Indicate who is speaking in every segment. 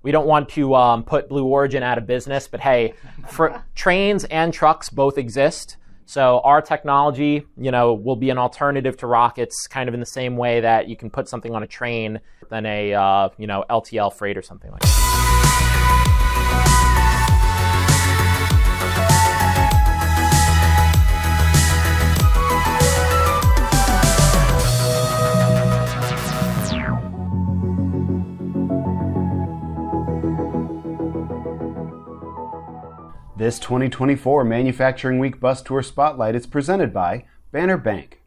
Speaker 1: We don't want to put Blue Origin out of business, but hey, trains and trucks both exist. So our technology, will be an alternative to rockets, kind of in the same way that you can put something on a train than a, LTL freight or something like that.
Speaker 2: This 2024 Manufacturing Week Bus Tour Spotlight is presented by Banner Bank.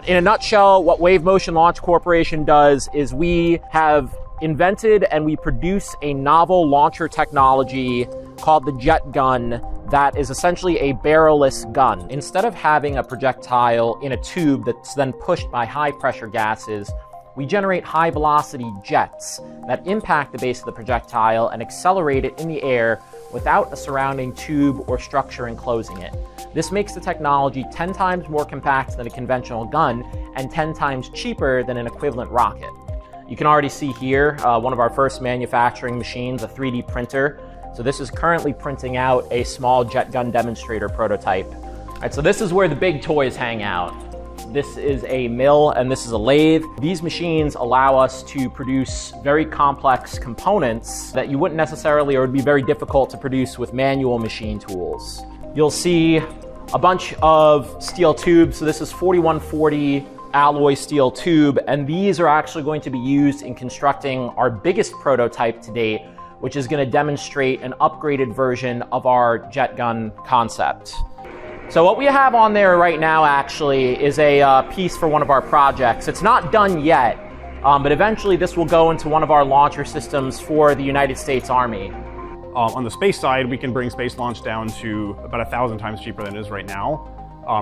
Speaker 1: In a nutshell, what Wave Motion Launch Corporation does is we have invented and we produce a novel launcher technology called the jet gun that is essentially a barrel-less gun. Instead of having a projectile in a tube that's then pushed by high-pressure gases, we generate high-velocity jets that impact the base of the projectile and accelerate it in the air without a surrounding tube or structure enclosing it. This makes the technology 10 times more compact than a conventional gun and 10 times cheaper than an equivalent rocket. You can already see here one of our first manufacturing machines, a 3D printer. So this is currently printing out a small jet gun demonstrator prototype. All right, so this is where the big toys hang out. This is a mill and this is a lathe. These machines allow us to produce very complex components that you wouldn't necessarily, or would be very difficult to produce with manual machine tools. You'll see a bunch of steel tubes. So this is 4140 alloy steel tube, and these are actually going to be used in constructing our biggest prototype to date, which is going to demonstrate an upgraded version of our jet gun concept. So what we have on there right now actually is a piece for one of our projects. It's not done yet, but eventually this will go into one of our launcher systems for the United States Army.
Speaker 3: On the space side, we can bring space launch down to about 1,000 times cheaper than it is right now.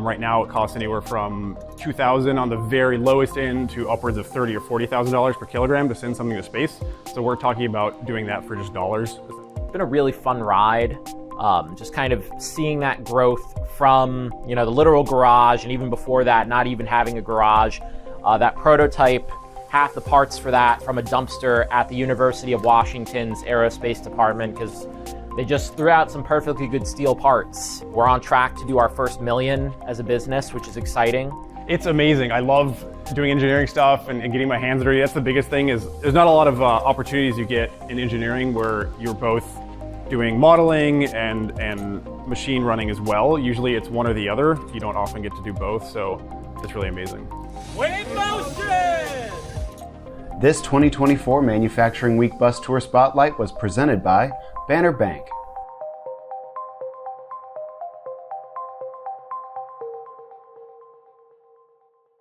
Speaker 3: Right now it costs anywhere from $2,000 on the very lowest end to upwards of $30,000 or $40,000 per kilogram to send something to space. So we're talking about doing that for just dollars.
Speaker 1: It's been a really fun ride. Just kind of seeing that growth from, the literal garage, and even before that, not even having a garage. That prototype, half the parts for that from a dumpster at the University of Washington's Aerospace Department, because they just threw out some perfectly good steel parts. We're on track to do our first $1 million as a business, which is exciting.
Speaker 3: It's amazing. I love doing engineering stuff and getting my hands dirty. That's the biggest thing, is there's not a lot of opportunities you get in engineering where you're both doing modeling and machine running as well. Usually it's one or the other. You don't often get to do both, so it's really amazing.
Speaker 4: Wave Motion!
Speaker 2: This 2024 Manufacturing Week Bus Tour Spotlight was presented by Banner Bank.